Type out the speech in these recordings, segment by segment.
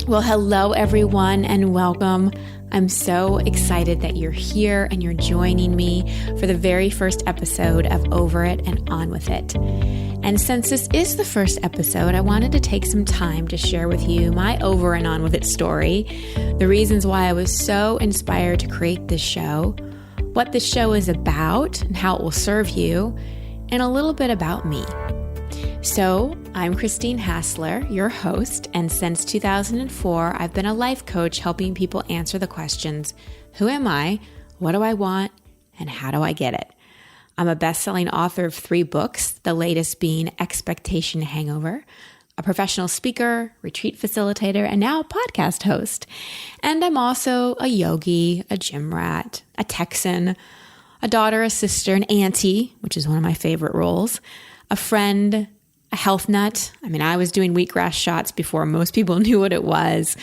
Well, hello everyone and welcome. I'm so excited that you're here and you're joining me for the very first episode of Over It and On With It. And since this is the first episode, I wanted to take some time to share with you my Over and On With It story, the reasons why I was so inspired to create this show, what this show is about and how it will serve you, and a little bit about me. So, I'm Christine Hassler, your host, and since 2004, I've been a life coach helping people answer the questions, who am I, what do I want, and how do I get it? I'm a best-selling author of 3 books, the latest being Expectation Hangover, a professional speaker, retreat facilitator, and now a podcast host. And I'm also a yogi, a gym rat, a Texan, a daughter, a sister, an auntie, which is one of my favorite roles, a friend, a health nut. I was doing wheatgrass shots before most people knew what it was.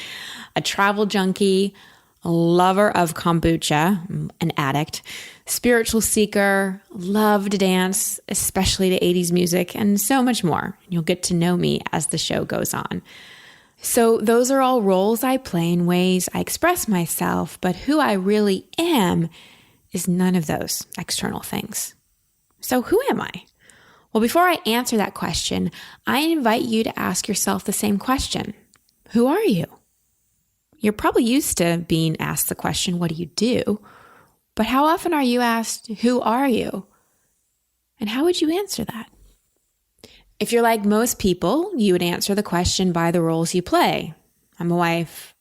A travel junkie, a lover of kombucha, an addict, spiritual seeker, love to dance, especially to 80s music, and so much more. You'll get to know me as the show goes on. So those are all roles I play in ways I express myself, but who I really am is none of those external things. So who am I? Well, before I answer that question, I invite you to ask yourself the same question. Who are you? You're probably used to being asked the question, what do you do? But how often are you asked, who are you? And how would you answer that? If you're like most people, you would answer the question by the roles you play. I'm a wife,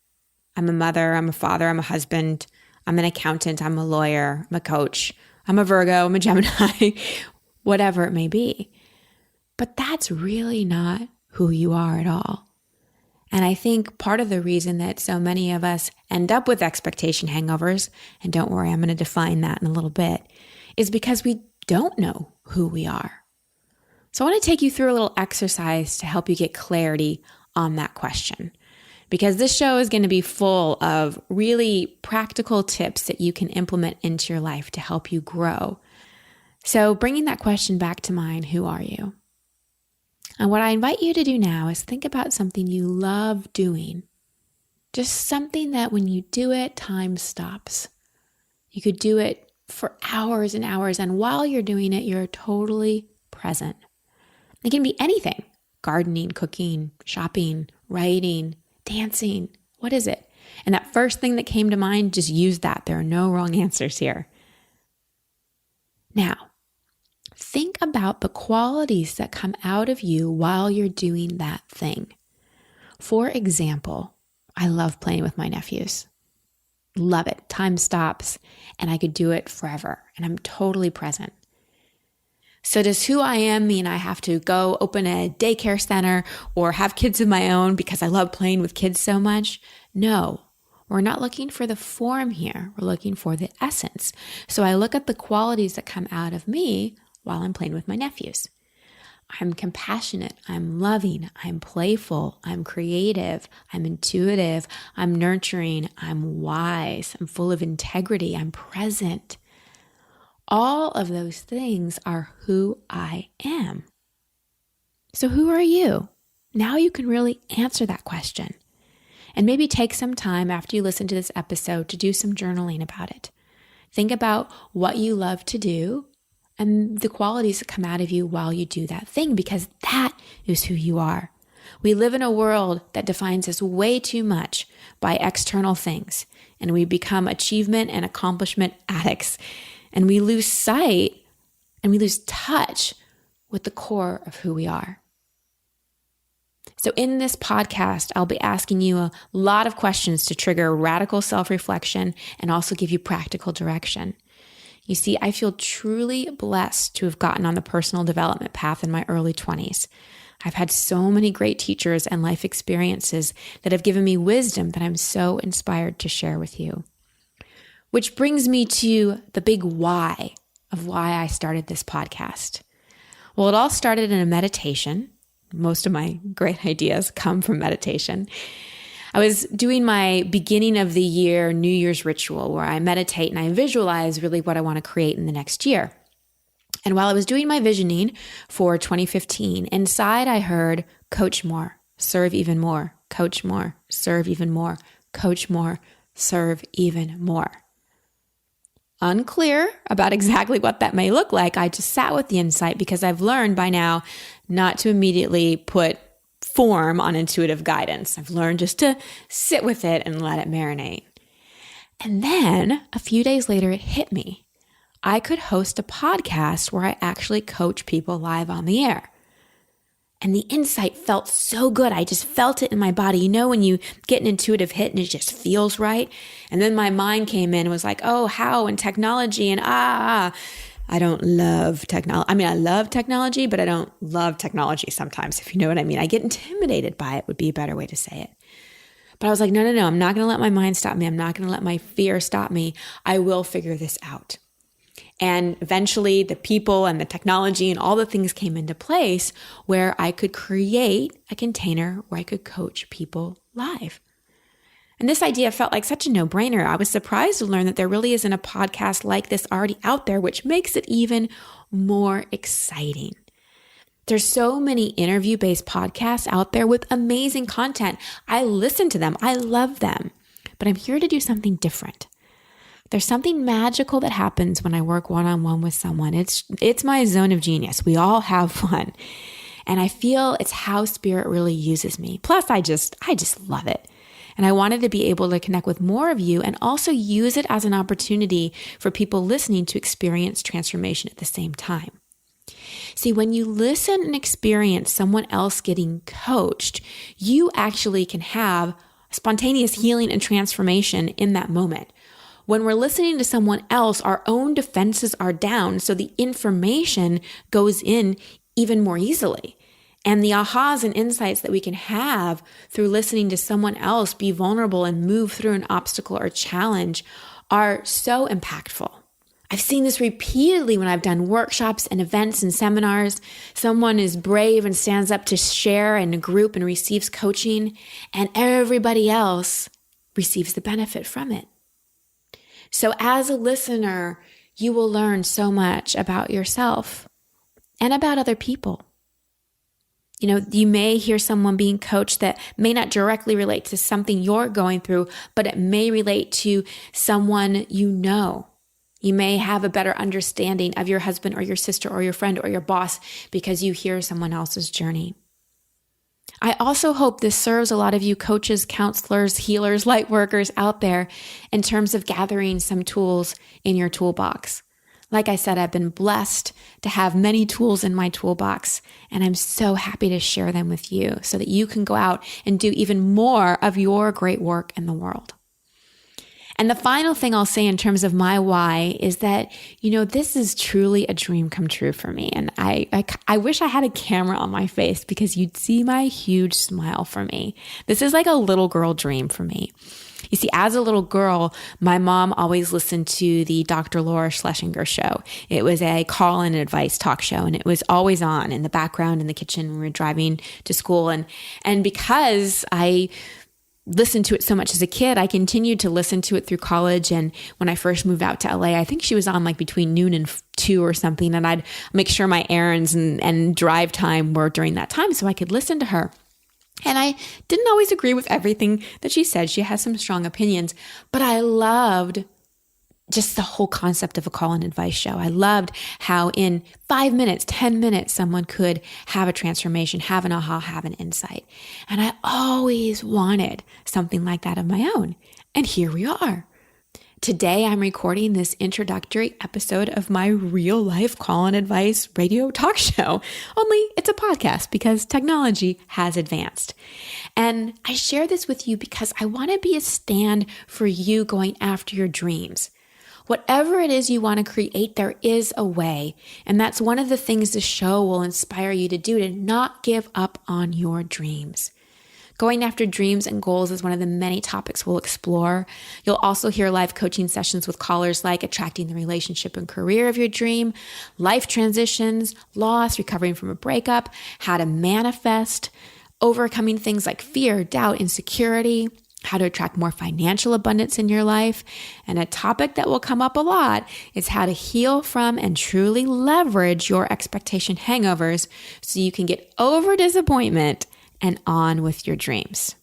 I'm a mother, I'm a father, I'm a husband, I'm an accountant, I'm a lawyer, I'm a coach, I'm a Virgo, I'm a Gemini, whatever it may be. But that's really not who you are at all. And I think part of the reason that so many of us end up with expectation hangovers, and don't worry, I'm going to define that in a little bit, is because we don't know who we are. So I want to take you through a little exercise to help you get clarity on that question. Because this show is going to be full of really practical tips that you can implement into your life to help you grow. So bringing that question back to mind, who are you? And what I invite you to do now is think about something you love doing. Just something that when you do it, time stops. You could do it for hours and hours, and while you're doing it, you're totally present. It can be anything: gardening, cooking, shopping, writing, dancing. What is it? And that first thing that came to mind, just use that. There are no wrong answers here. Now, think about the qualities that come out of you while you're doing that thing. For example, I love playing with my nephews. Love it. Time stops, and I could do it forever, and I'm totally present. So does who I am mean I have to go open a daycare center or have kids of my own because I love playing with kids so much? No. We're not looking for the form here. We're looking for the essence. So I look at the qualities that come out of me while I'm playing with my nephews. I'm compassionate, I'm loving, I'm playful, I'm creative, I'm intuitive, I'm nurturing, I'm wise, I'm full of integrity, I'm present. All of those things are who I am. So who are you? Now you can really answer that question. And maybe take some time after you listen to this episode to do some journaling about it. Think about what you love to do and the qualities that come out of you while you do that thing, because that is who you are. We live in a world that defines us way too much by external things, and we become achievement and accomplishment addicts, and we lose sight and we lose touch with the core of who we are. So in this podcast, I'll be asking you a lot of questions to trigger radical self-reflection and also give you practical direction. You see, I feel truly blessed to have gotten on the personal development path in my early 20s. I've had so many great teachers and life experiences that have given me wisdom that I'm so inspired to share with you. Which brings me to the big why of why I started this podcast. Well, it all started in a meditation. Most of my great ideas come from meditation. I was doing my beginning of the year New Year's ritual where I meditate and I visualize really what I want to create in the next year. And while I was doing my visioning for 2015, inside I heard, coach more, serve even more, coach more, serve even more, coach more, serve even more. Unclear about exactly what that may look like. I just sat with the insight because I've learned by now not to immediately put form on intuitive guidance. I've learned just to sit with it and let it marinate. And then a few days later, it hit me. I could host a podcast where I actually coach people live on the air. And the insight felt so good. I just felt it in my body. You know, when you get an intuitive hit and it just feels right. And then my mind came in and was like, oh, how and technology and I don't love technology. I mean, I love technology, but I don't love technology sometimes, if you know what I mean. I get intimidated by it would be a better way to say it. But I was like, no, I'm not going to let my mind stop me. I'm not going to let my fear stop me. I will figure this out. And eventually the people and the technology and all the things came into place where I could create a container where I could coach people live. And this idea felt like such a no-brainer. I was surprised to learn that there really isn't a podcast like this already out there, which makes it even more exciting. There's so many interview-based podcasts out there with amazing content. I listen to them. I love them. But I'm here to do something different. There's something magical that happens when I work one-on-one with someone. It's my zone of genius. We all have one. And I feel it's how spirit really uses me. Plus, I just love it. And I wanted to be able to connect with more of you and also use it as an opportunity for people listening to experience transformation at the same time. See, when you listen and experience someone else getting coached, you actually can have spontaneous healing and transformation in that moment. When we're listening to someone else, our own defenses are down, so the information goes in even more easily. And the ahas and insights that we can have through listening to someone else be vulnerable and move through an obstacle or challenge are so impactful. I've seen this repeatedly when I've done workshops and events and seminars. Someone is brave and stands up to share in a group and receives coaching, and everybody else receives the benefit from it. So as a listener, you will learn so much about yourself and about other people. You know, you may hear someone being coached that may not directly relate to something you're going through, but it may relate to someone you know. You may have a better understanding of your husband or your sister or your friend or your boss because you hear someone else's journey. I also hope this serves a lot of you coaches, counselors, healers, light workers out there in terms of gathering some tools in your toolbox. Like I said, I've been blessed to have many tools in my toolbox, and I'm so happy to share them with you so that you can go out and do even more of your great work in the world. And the final thing I'll say in terms of my why is that, you know, this is truly a dream come true for me. And I wish I had a camera on my face because you'd see my huge smile for me. This is like a little girl dream for me. You see, as a little girl, my mom always listened to the Dr. Laura Schlessinger show. It was a call-in advice talk show, and it was always on in the background in the kitchen when we were driving to school. And because I listened to it so much as a kid, I continued to listen to it through college. And when I first moved out to LA, I think she was on like between noon and 2 or something. And I'd make sure my errands and drive time were during that time so I could listen to her. And I didn't always agree with everything that she said. She has some strong opinions, but I loved just the whole concept of a call and advice show. I loved how in 5 minutes, 10 minutes, someone could have a transformation, have an aha, have an insight. And I always wanted something like that of my own. And here we are. Today, I'm recording this introductory episode of my real life call and advice radio talk show. Only it's a podcast because technology has advanced. And I share this with you because I want to be a stand for you going after your dreams. Whatever it is you want to create, there is a way. And that's one of the things the show will inspire you to do, to not give up on your dreams. Going after dreams and goals is one of the many topics we'll explore. You'll also hear live coaching sessions with callers like attracting the relationship and career of your dream, life transitions, loss, recovering from a breakup, how to manifest, overcoming things like fear, doubt, insecurity, how to attract more financial abundance in your life. And a topic that will come up a lot is how to heal from and truly leverage your expectation hangovers so you can get over disappointment and on with your dreams.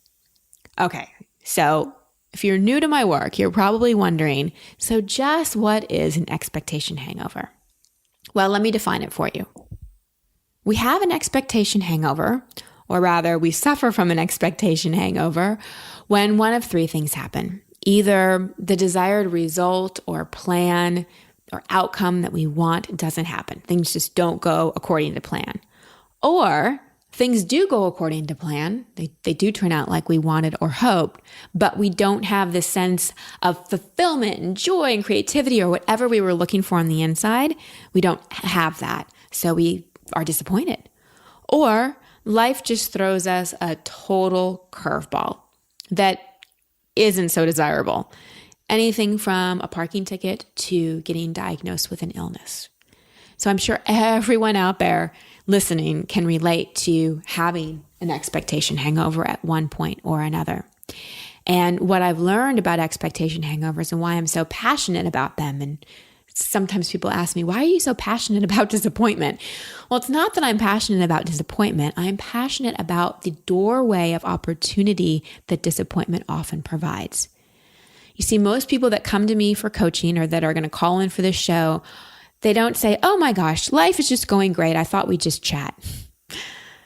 Okay, so if you're new to my work, you're probably wondering, so just what is an expectation hangover? Well, let me define it for you. We have an expectation hangover, or rather, we suffer from an expectation hangover when one of three things happen. Either the desired result or plan or outcome that we want doesn't happen. Things just don't go according to plan. Or things do go according to plan. They do turn out like we wanted or hoped, but we don't have this sense of fulfillment and joy and creativity or whatever we were looking for on the inside. We don't have that. So we are disappointed. Or life just throws us a total curveball that isn't so desirable. Anything from a parking ticket to getting diagnosed with an illness. So I'm sure everyone out there listening can relate to having an expectation hangover at one point or another. And what I've learned about expectation hangovers and why I'm so passionate about them, and sometimes people ask me, why are you so passionate about disappointment? Well, it's not that I'm passionate about disappointment. I'm passionate about the doorway of opportunity that disappointment often provides. You see, most people that come to me for coaching or that are going to call in for this show, they don't say, oh my gosh, life is just going great. I thought we'd just chat.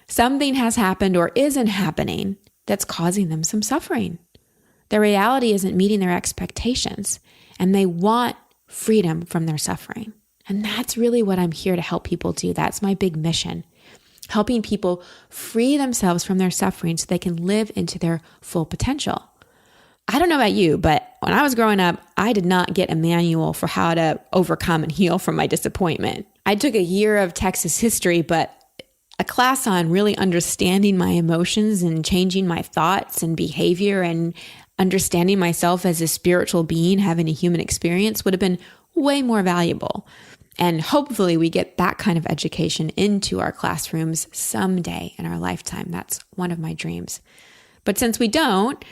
Something has happened or isn't happening that's causing them some suffering. Their reality isn't meeting their expectations, and they want freedom from their suffering. And that's really what I'm here to help people do. That's my big mission, helping people free themselves from their suffering so they can live into their full potential. I don't know about you, but when I was growing up, I did not get a manual for how to overcome and heal from my disappointment. I took a year of Texas history, but a class on really understanding my emotions and changing my thoughts and behavior and understanding myself as a spiritual being having a human experience would have been way more valuable. And hopefully we get that kind of education into our classrooms someday in our lifetime. That's one of my dreams. But since we don't,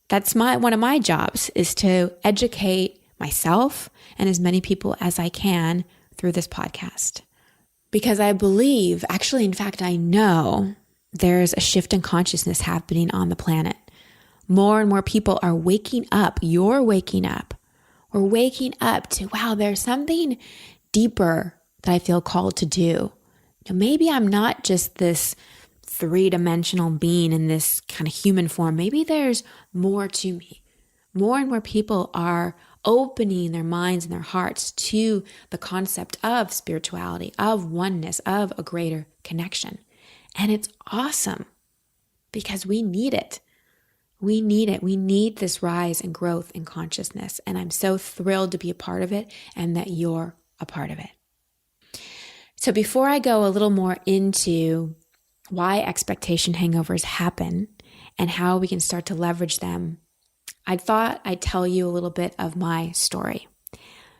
that's one of my jobs is to educate myself and as many people as I can through this podcast. Because I believe, actually, in fact, I know there's a shift in consciousness happening on the planet. More and more people are waking up. You're waking up. We're waking up to, wow, there's something deeper that I feel called to do. Maybe I'm not just this three-dimensional being in this kind of human form. Maybe there's more to me. More and more people are opening their minds and their hearts to the concept of spirituality, of oneness, of a greater connection. And it's awesome because we need it. We need it. We need this rise and growth in consciousness. And I'm so thrilled to be a part of it and that you're a part of it. So before I go a little more into why expectation hangovers happen and how we can start to leverage them, I thought I'd tell you a little bit of my story.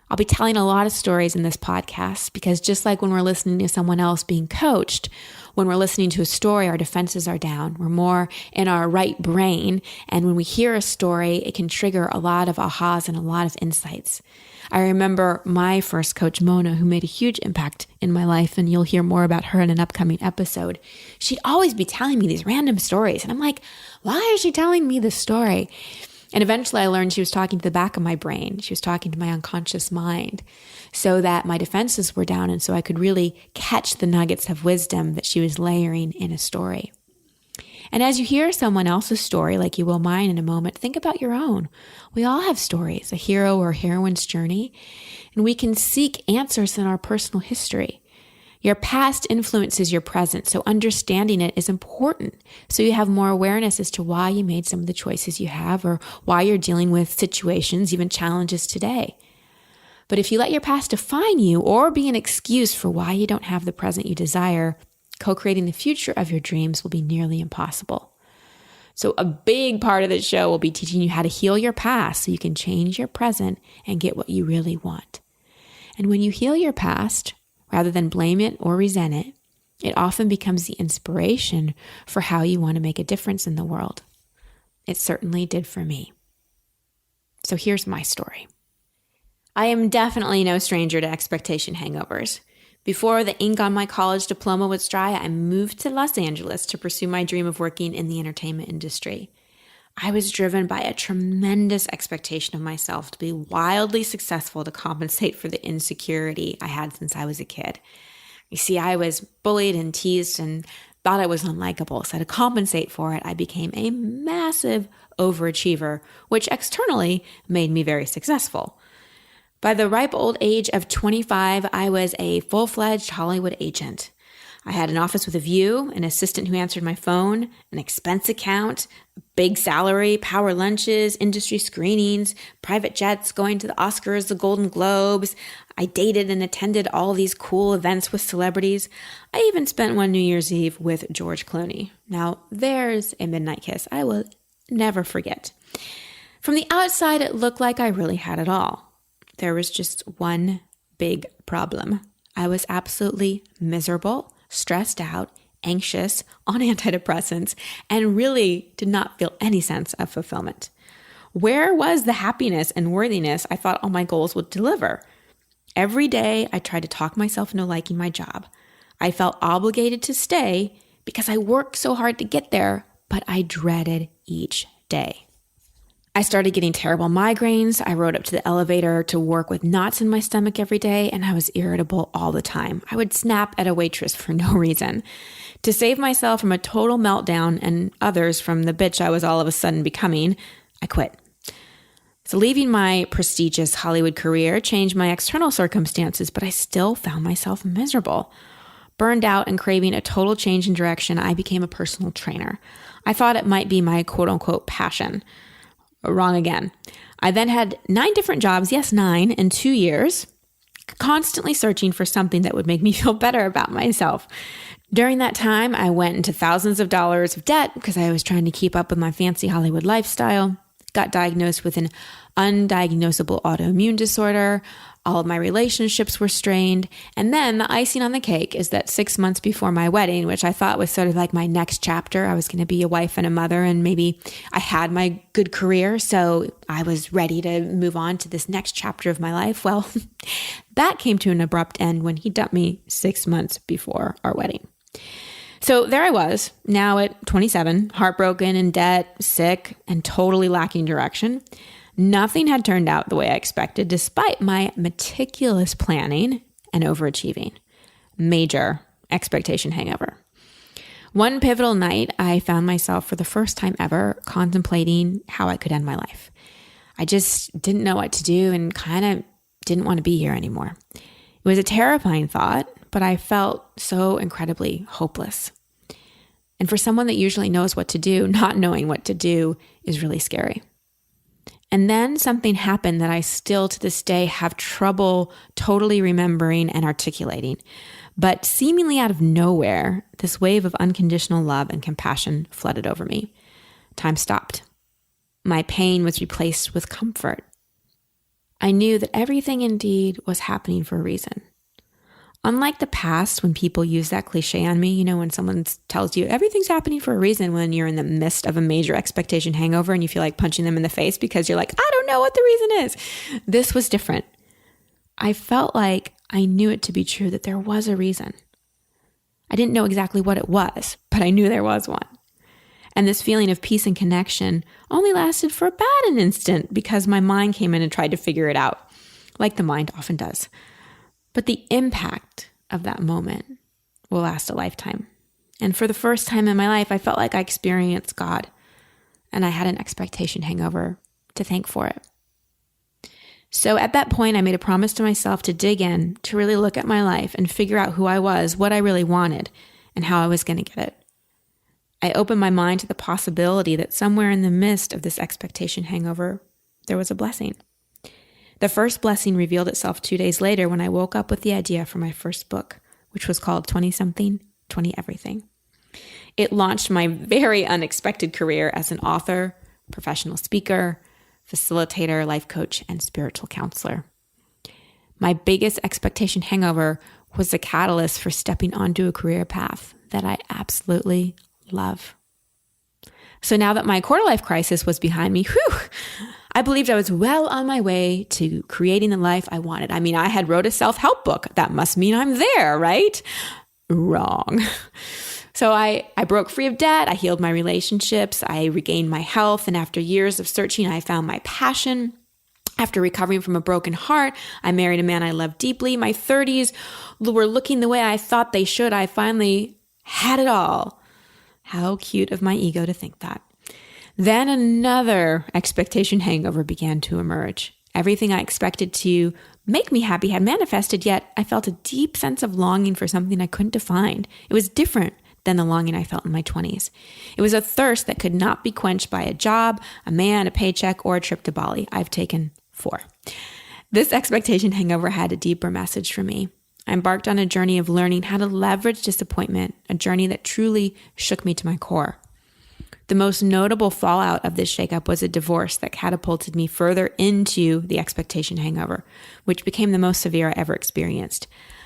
I'll be telling a lot of stories in this podcast because just like when we're listening to someone else being coached, when we're listening to a story, our defenses are down. We're more in our right brain. And when we hear a story, it can trigger a lot of ahas and a lot of insights. I remember my first coach, Mona, who made a huge impact in my life, and you'll hear more about her in an upcoming episode. She'd always be telling me these random stories. And I'm like, why is she telling me this story? And eventually I learned she was talking to the back of my brain. She was talking to my unconscious mind so that my defenses were down and so I could really catch the nuggets of wisdom that she was layering in a story. And as you hear someone else's story, like you will mine in a moment, think about your own. We all have stories, a hero or heroine's journey, and we can seek answers in our personal history. Your past influences your present, so understanding it is important. So you have more awareness as to why you made some of the choices you have or why you're dealing with situations, even challenges today. But if you let your past define you or be an excuse for why you don't have the present you desire, co-creating the future of your dreams will be nearly impossible. So a big part of this show will be teaching you how to heal your past so you can change your present and get what you really want. And when you heal your past, rather than blame it or resent it, it often becomes the inspiration for how you want to make a difference in the world. It certainly did for me. So here's my story. I am definitely no stranger to expectation hangovers. Before the ink on my college diploma was dry, I moved to Los Angeles to pursue my dream of working in the entertainment industry. I was driven by a tremendous expectation of myself to be wildly successful to compensate for the insecurity I had since I was a kid. You see, I was bullied and teased and thought I was unlikable. So to compensate for it, I became a massive overachiever, which externally made me very successful. By the ripe old age of 25, I was a full-fledged Hollywood agent. I had an office with a view, an assistant who answered my phone, an expense account, a big salary, power lunches, industry screenings, private jets, going to the Oscars, the Golden Globes. I dated and attended all these cool events with celebrities. I even spent one New Year's Eve with George Clooney. Now, there's a midnight kiss I will never forget. From the outside, it looked like I really had it all. There was just one big problem. I was absolutely miserable, stressed out, anxious, on antidepressants, and really did not feel any sense of fulfillment. Where was the happiness and worthiness I thought all my goals would deliver? Every day, I tried to talk myself into liking my job. I felt obligated to stay because I worked so hard to get there, but I dreaded each day. I started getting terrible migraines. I rode up to the elevator to work with knots in my stomach every day, and I was irritable all the time. I would snap at a waitress for no reason. To save myself from a total meltdown and others from the bitch I was all of a sudden becoming, I quit. So leaving my prestigious Hollywood career changed my external circumstances, but I still found myself miserable. Burned out and craving a total change in direction, I became a personal trainer. I thought it might be my quote-unquote passion. Wrong again. I then had 9 different jobs, yes, 9 in 2 years, constantly searching for something that would make me feel better about myself. During that time, I went into thousands of dollars of debt because I was trying to keep up with my fancy Hollywood lifestyle, got diagnosed with an undiagnosable autoimmune disorder. All of my relationships were strained. And then the icing on the cake is that 6 months before my wedding, which I thought was sort of like my next chapter, I was going to be a wife and a mother, and maybe I had my good career, so I was ready to move on to this next chapter of my life. Well, that came to an abrupt end when he dumped me 6 months before our wedding. So there I was, now at 27, heartbroken, in debt, sick, and totally lacking direction. Nothing had turned out the way I expected, despite my meticulous planning and overachieving. Major expectation hangover. One pivotal night, I found myself for the first time ever contemplating how I could end my life. I just didn't know what to do and kind of didn't want to be here anymore. It was a terrifying thought, but I felt so incredibly hopeless. And for someone that usually knows what to do, not knowing what to do is really scary. And then something happened that I still to this day have trouble totally remembering and articulating. But seemingly out of nowhere, this wave of unconditional love and compassion flooded over me. Time stopped. My pain was replaced with comfort. I knew that everything indeed was happening for a reason. Unlike the past, when people use that cliche on me, when someone tells you everything's happening for a reason when you're in the midst of a major expectation hangover and you feel like punching them in the face because you're like, I don't know what the reason is. This was different. I felt like I knew it to be true that there was a reason. I didn't know exactly what it was, but I knew there was one. And this feeling of peace and connection only lasted for about an instant because my mind came in and tried to figure it out, like the mind often does. But the impact of that moment will last a lifetime. And for the first time in my life, I felt like I experienced God, and I had an expectation hangover to thank for it. So at that point, I made a promise to myself to dig in, to really look at my life and figure out who I was, what I really wanted, and how I was going to get it. I opened my mind to the possibility that somewhere in the midst of this expectation hangover, there was a blessing. The first blessing revealed itself 2 days later when I woke up with the idea for my first book, which was called 20-something, 20 Everything. It launched my very unexpected career as an author, professional speaker, facilitator, life coach, and spiritual counselor. My biggest expectation hangover was the catalyst for stepping onto a career path that I absolutely love. So now that my quarter-life crisis was behind me, I believed I was well on my way to creating the life I wanted. I mean, I had wrote a self-help book. That must mean I'm there, right? Wrong. So I broke free of debt. I healed my relationships. I regained my health. And after years of searching, I found my passion. After recovering from a broken heart, I married a man I loved deeply. My 30s were looking the way I thought they should. I finally had it all. How cute of my ego to think that. Then another expectation hangover began to emerge. Everything I expected to make me happy had manifested, yet I felt a deep sense of longing for something I couldn't define. It was different than the longing I felt in my 20s. It was a thirst that could not be quenched by a job, a man, a paycheck, or a trip to Bali. I've taken 4. This expectation hangover had a deeper message for me. I embarked on a journey of learning how to leverage disappointment, a journey that truly shook me to my core. The most notable fallout of this shakeup was a divorce that catapulted me further into the expectation hangover, which became the most severe I ever experienced.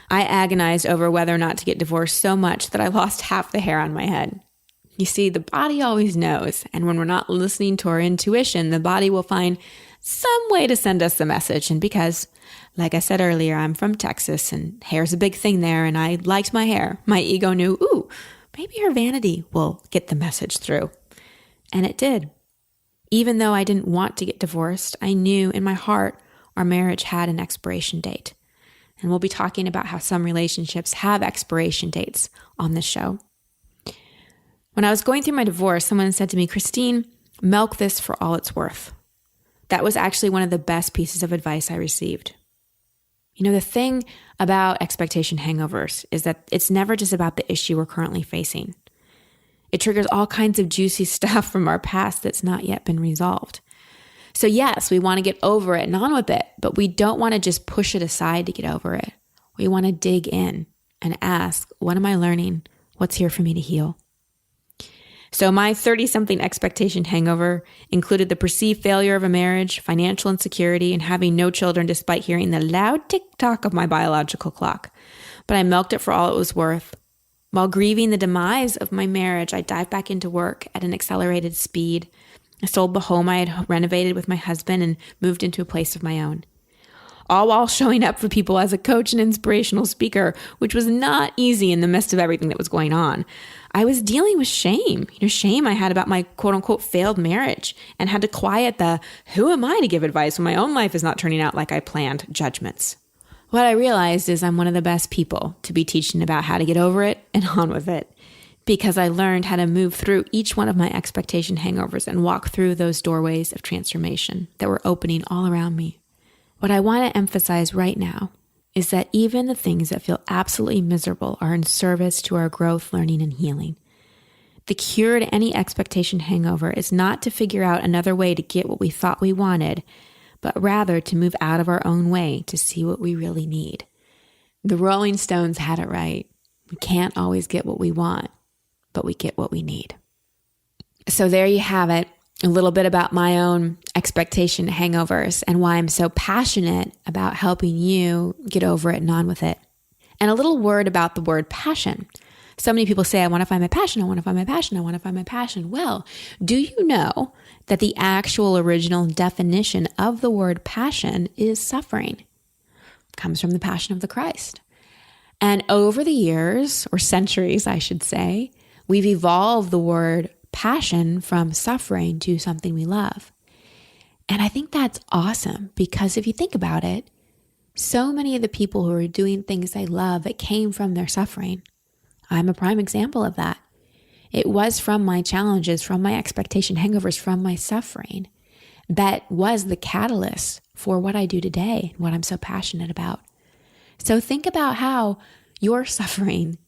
I agonized over whether or not to get divorced so much that I lost half the hair on my head. You see, the body always knows, and when we're not listening to our intuition, the body will find some way to send us the message. And because, like I said earlier, I'm from Texas and hair's a big thing there, and I liked my hair, my ego knew, maybe her vanity will get the message through. And it did. Even though I didn't want to get divorced, I knew in my heart our marriage had an expiration date. And we'll be talking about how some relationships have expiration dates on this show. When I was going through my divorce, someone said to me, Christine, milk this for all it's worth. That was actually one of the best pieces of advice I received. You know, the thing about expectation hangovers is that it's never just about the issue we're currently facing. It triggers all kinds of juicy stuff from our past that's not yet been resolved. So yes, we want to get over it and on with it, but we don't want to just push it aside to get over it. We want to dig in and ask, what am I learning? What's here for me to heal? So my 30-something expectation hangover included the perceived failure of a marriage, financial insecurity, and having no children despite hearing the loud tick-tock of my biological clock. But I milked it for all it was worth. While grieving the demise of my marriage, I dived back into work at an accelerated speed. I sold the home I had renovated with my husband and moved into a place of my own. All while showing up for people as a coach and inspirational speaker, which was not easy in the midst of everything that was going on. I was dealing with shame, shame I had about my quote unquote failed marriage, and had to quiet the who am I to give advice when my own life is not turning out like I planned judgments. What I realized is I'm one of the best people to be teaching about how to get over it and on with it, because I learned how to move through each one of my expectation hangovers and walk through those doorways of transformation that were opening all around me. What I want to emphasize right now is that even the things that feel absolutely miserable are in service to our growth, learning, and healing. The cure to any expectation hangover is not to figure out another way to get what we thought we wanted, but rather to move out of our own way to see what we really need. The Rolling Stones had it right. We can't always get what we want, but we get what we need. So there you have it, a little bit about my own expectation hangovers and why I'm so passionate about helping you get over it and on with it. And a little word about the word passion. So many people say, I want to find my passion, I want to find my passion, I want to find my passion. Well, do you know that the actual original definition of the word passion is suffering? It comes from the Passion of the Christ. And over the years, or centuries, I should say, we've evolved the word passion from suffering to something we love. And I think that's awesome because if you think about it, so many of the people who are doing things they love, it came from their suffering. I'm a prime example of that. It was from my challenges, from my expectation hangovers, from my suffering that was the catalyst for what I do today, what I'm so passionate about. So think about how your suffering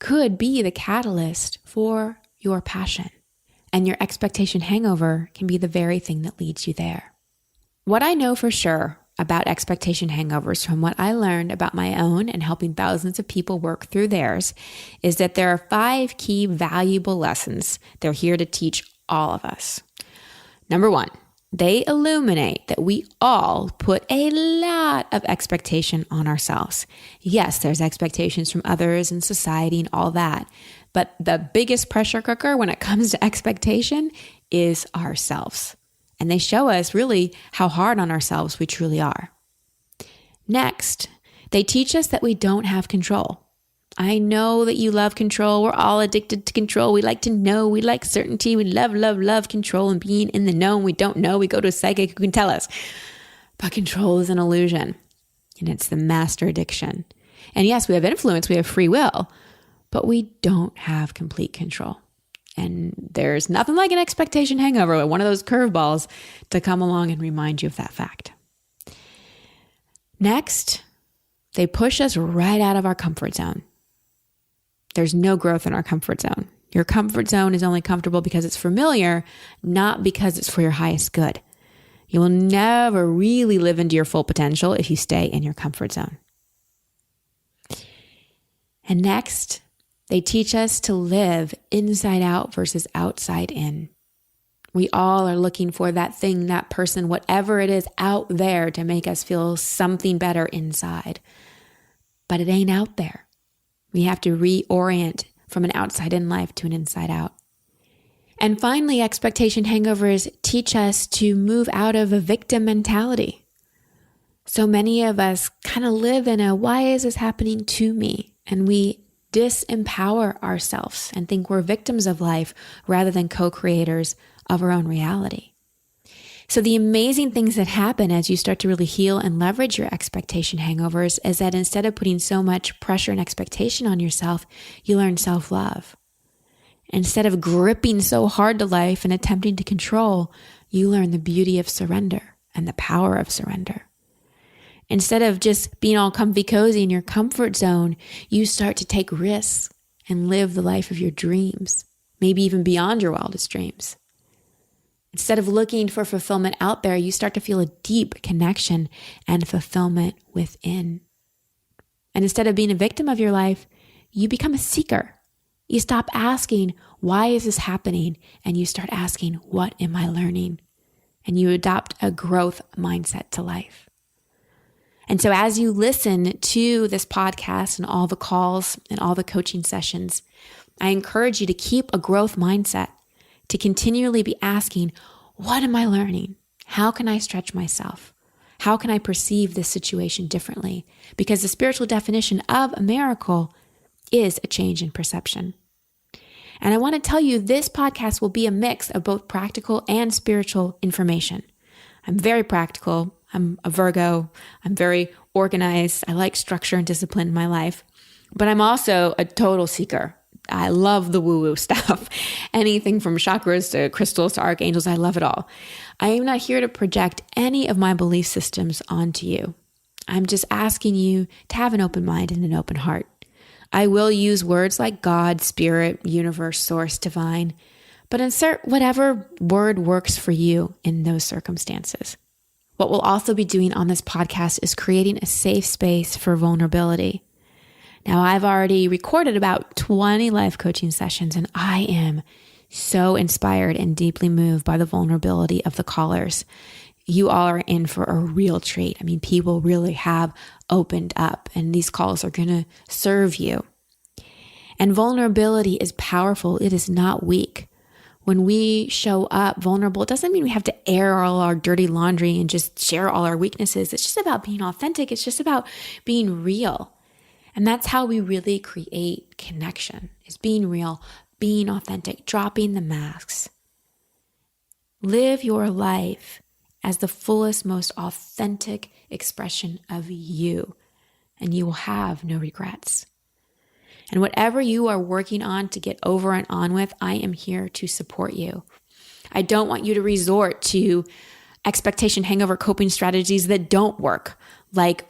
could be the catalyst for your passion. And your expectation hangover can be the very thing that leads you there. What I know for sure about expectation hangovers from what I learned about my own and helping thousands of people work through theirs is that there are 5 key valuable lessons they're here to teach all of us. Number 1, they illuminate that we all put a lot of expectation on ourselves. Yes, there's expectations from others and society and all that. But the biggest pressure cooker when it comes to expectation is ourselves. And they show us really how hard on ourselves we truly are. Next, they teach us that we don't have control. I know that you love control. We're all addicted to control. We like to know. We like certainty. We love, love, love control and being in the know. And we don't know. We go to a psychic who can tell us. But control is an illusion, and it's the master addiction. And yes, we have influence. We have free will, but we don't have complete control. And there's nothing like an expectation hangover, one of those curveballs, to come along and remind you of that fact. Next, they push us right out of our comfort zone. There's no growth in our comfort zone. Your comfort zone is only comfortable because it's familiar, not because it's for your highest good. You will never really live into your full potential if you stay in your comfort zone. And next, they teach us to live inside out versus outside in. We all are looking for that thing, that person, whatever it is out there to make us feel something better inside. But it ain't out there. We have to reorient from an outside in life to an inside out. And finally, expectation hangovers teach us to move out of a victim mentality. So many of us kind of live in a, why is this happening to me? And we disempower ourselves and think we're victims of life rather than co-creators of our own reality. So the amazing things that happen as you start to really heal and leverage your expectation hangovers is that instead of putting so much pressure and expectation on yourself, you learn self-love. Instead of gripping so hard to life and attempting to control, you learn the beauty of surrender and the power of surrender. Instead of just being all comfy cozy in your comfort zone, you start to take risks and live the life of your dreams, maybe even beyond your wildest dreams. Instead of looking for fulfillment out there, you start to feel a deep connection and fulfillment within. And instead of being a victim of your life, you become a seeker. You stop asking, why is this happening? And you start asking, what am I learning? And you adopt a growth mindset to life. And so as you listen to this podcast and all the calls and all the coaching sessions, I encourage you to keep a growth mindset, to continually be asking, what am I learning? How can I stretch myself? How can I perceive this situation differently? Because the spiritual definition of a miracle is a change in perception. And I want to tell you, this podcast will be a mix of both practical and spiritual information. I'm very practical. I'm a Virgo. I'm very organized. I like structure and discipline in my life, but I'm also a total seeker. I love the woo-woo stuff. Anything from chakras to crystals to archangels, I love it all. I am not here to project any of my belief systems onto you. I'm just asking you to have an open mind and an open heart. I will use words like God, spirit, universe, source, divine, but insert whatever word works for you in those circumstances. What we'll also be doing on this podcast is creating a safe space for vulnerability. Now, I've already recorded about 20 life coaching sessions, and I am so inspired and deeply moved by the vulnerability of the callers. You all are in for a real treat. I mean, people really have opened up, and these calls are going to serve you. And vulnerability is powerful. It is not weak. When we show up vulnerable, it doesn't mean we have to air all our dirty laundry and just share all our weaknesses. It's just about being authentic. It's just about being real. And that's how we really create connection, is being real, being authentic, dropping the masks. Live your life as the fullest, most authentic expression of you, and you will have no regrets. And whatever you are working on to get over and on with, I am here to support you. I don't want you to resort to expectation hangover coping strategies that don't work, like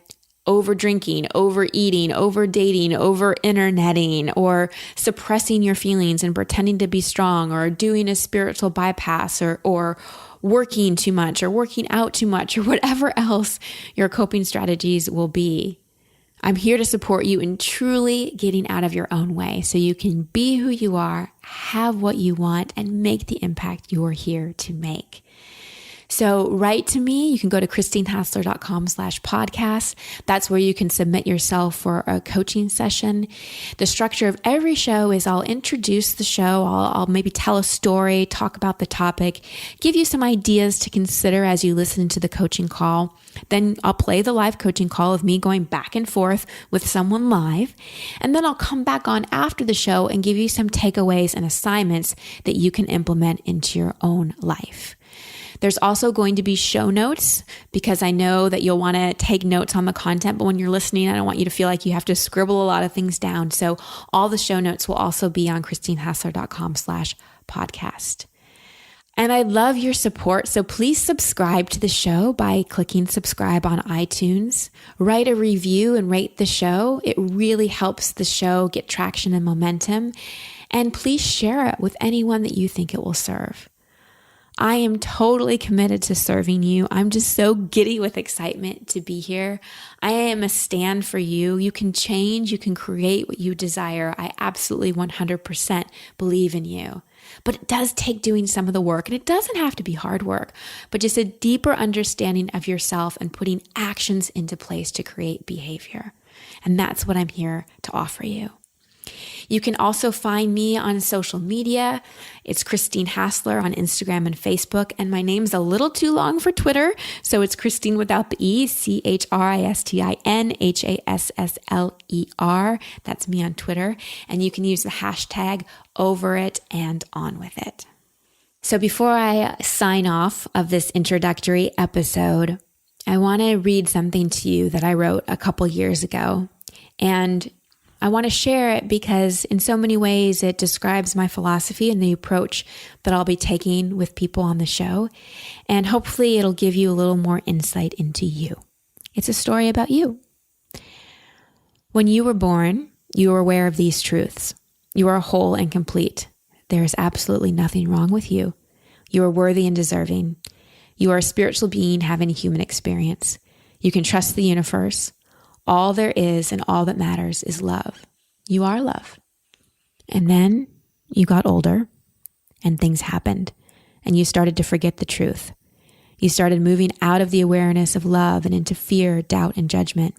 over drinking, overeating, over dating, over interneting, or suppressing your feelings and pretending to be strong, or doing a spiritual bypass, or working too much, or working out too much, or whatever else your coping strategies will be. I'm here to support you in truly getting out of your own way so you can be who you are, have what you want, and make the impact you're here to make. So write to me. You can go to christinehassler.com/podcast. That's where you can submit yourself for a coaching session. The structure of every show is I'll introduce the show. I'll maybe tell a story, talk about the topic, give you some ideas to consider as you listen to the coaching call. Then I'll play the live coaching call of me going back and forth with someone live. And then I'll come back on after the show and give you some takeaways and assignments that you can implement into your own life. There's also going to be show notes because I know that you'll want to take notes on the content, but when you're listening, I don't want you to feel like you have to scribble a lot of things down. So all the show notes will also be on christinehassler.com/podcast. And I love your support. So please subscribe to the show by clicking subscribe on iTunes. Write a review and rate the show. It really helps the show get traction and momentum. And please share it with anyone that you think it will serve. I am totally committed to serving you. I'm just so giddy with excitement to be here. I am a stand for you. You can change. You can create what you desire. I absolutely 100% believe in you. But it does take doing some of the work, and it doesn't have to be hard work, but just a deeper understanding of yourself and putting actions into place to create behavior. And that's what I'm here to offer you. You can also find me on social media. It's Christine Hassler on Instagram and Facebook. And my name's a little too long for Twitter. So it's Christine without the E, ChristinHassler. That's me on Twitter. And you can use the hashtag #OverItAndOnWithIt. So before I sign off of this introductory episode, I want to read something to you that I wrote a couple years ago. And I want to share it because in so many ways it describes my philosophy and the approach that I'll be taking with people on the show. And hopefully it'll give you a little more insight into you. It's a story about you. When you were born, you were aware of these truths. You are whole and complete. There is absolutely nothing wrong with you. You are worthy and deserving. You are a spiritual being having a human experience. You can trust the universe. All there is and all that matters is love. You are love. And then you got older and things happened and you started to forget the truth. You started moving out of the awareness of love and into fear, doubt, and judgment.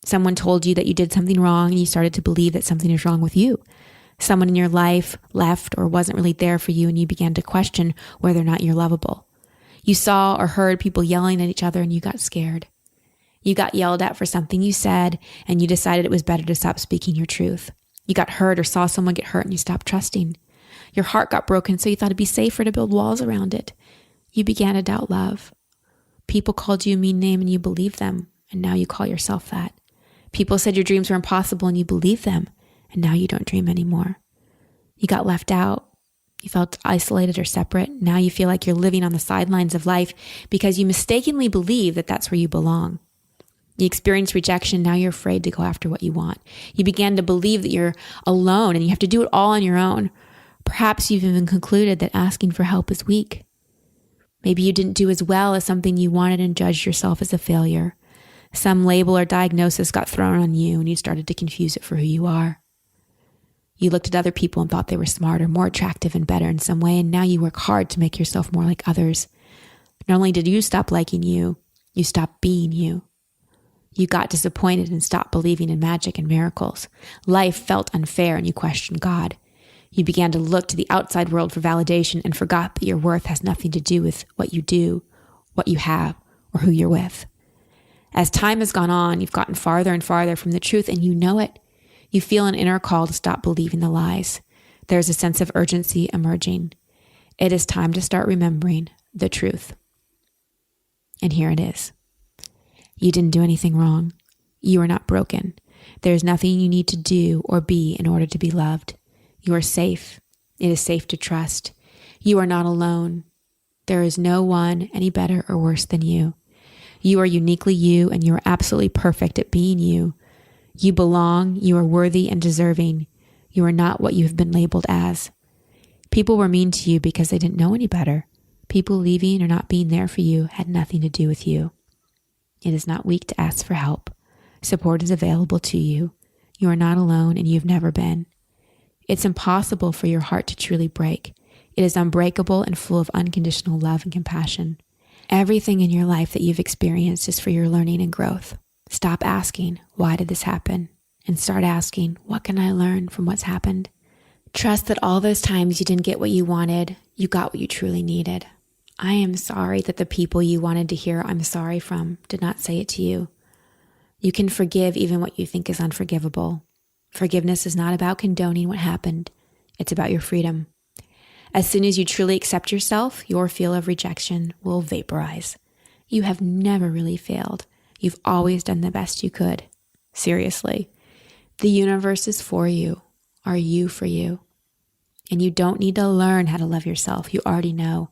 Someone told you that you did something wrong and you started to believe that something is wrong with you. Someone in your life left or wasn't really there for you and you began to question whether or not you're lovable. You saw or heard people yelling at each other and you got scared. You got yelled at for something you said, and you decided it was better to stop speaking your truth. You got hurt or saw someone get hurt and you stopped trusting. Your heart got broken, so you thought it'd be safer to build walls around it. You began to doubt love. People called you a mean name and you believed them, and now you call yourself that. People said your dreams were impossible and you believed them, and now you don't dream anymore. You got left out. You felt isolated or separate. Now you feel like you're living on the sidelines of life because you mistakenly believe that that's where you belong. You experienced rejection. Now you're afraid to go after what you want. You began to believe that you're alone and you have to do it all on your own. Perhaps you've even concluded that asking for help is weak. Maybe you didn't do as well as something you wanted and judged yourself as a failure. Some label or diagnosis got thrown on you and you started to confuse it for who you are. You looked at other people and thought they were smarter, more attractive, and better in some way, and now you work hard to make yourself more like others. Not only did you stop liking you, you stopped being you. You got disappointed and stopped believing in magic and miracles. Life felt unfair and you questioned God. You began to look to the outside world for validation and forgot that your worth has nothing to do with what you do, what you have, or who you're with. As time has gone on, you've gotten farther and farther from the truth and you know it. You feel an inner call to stop believing the lies. There's a sense of urgency emerging. It is time to start remembering the truth. And here it is. You didn't do anything wrong. You are not broken. There is nothing you need to do or be in order to be loved. You are safe. It is safe to trust. You are not alone. There is no one any better or worse than you. You are uniquely you, and you are absolutely perfect at being you. You belong. You are worthy and deserving. You are not what you have been labeled as. People were mean to you because they didn't know any better. People leaving or not being there for you had nothing to do with you. It is not weak to ask for help. Support is available to you. You are not alone, and you've never been. It's impossible for your heart to truly break. It is unbreakable and full of unconditional love and compassion. Everything in your life that you've experienced is for your learning and growth. Stop asking, why did this happen? And start asking, what can I learn from what's happened? Trust that all those times you didn't get what you wanted, you got what you truly needed. I am sorry that the people you wanted to hear I'm sorry from did not say it to you. You can forgive even what you think is unforgivable. Forgiveness is not about condoning what happened. It's about your freedom. As soon as you truly accept yourself, your feel of rejection will vaporize. You have never really failed. You've always done the best you could. Seriously. The universe is for you. Are you for you? And you don't need to learn how to love yourself. You already know.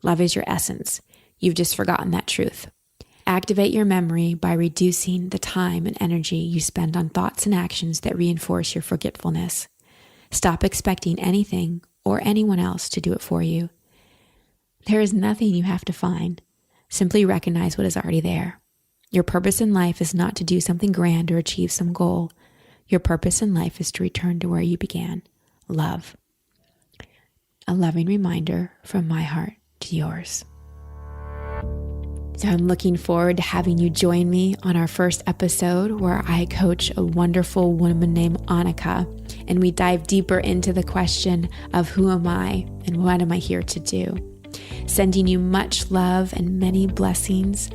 Love is your essence. You've just forgotten that truth. Activate your memory by reducing the time and energy you spend on thoughts and actions that reinforce your forgetfulness. Stop expecting anything or anyone else to do it for you. There is nothing you have to find. Simply recognize what is already there. Your purpose in life is not to do something grand or achieve some goal. Your purpose in life is to return to where you began. Love. A loving reminder from my heart to yours. So I'm looking forward to having you join me on our first episode where I coach a wonderful woman named Annika, and we dive deeper into the question of who am I and what am I here to do. Sending you much love and many blessings,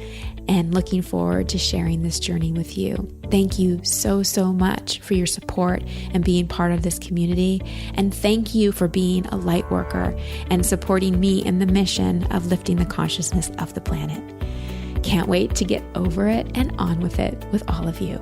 and looking forward to sharing this journey with you. Thank you so much for your support and being part of this community. And thank you for being a light worker and supporting me in the mission of lifting the consciousness of the planet. Can't wait to get over it and on with it with all of you.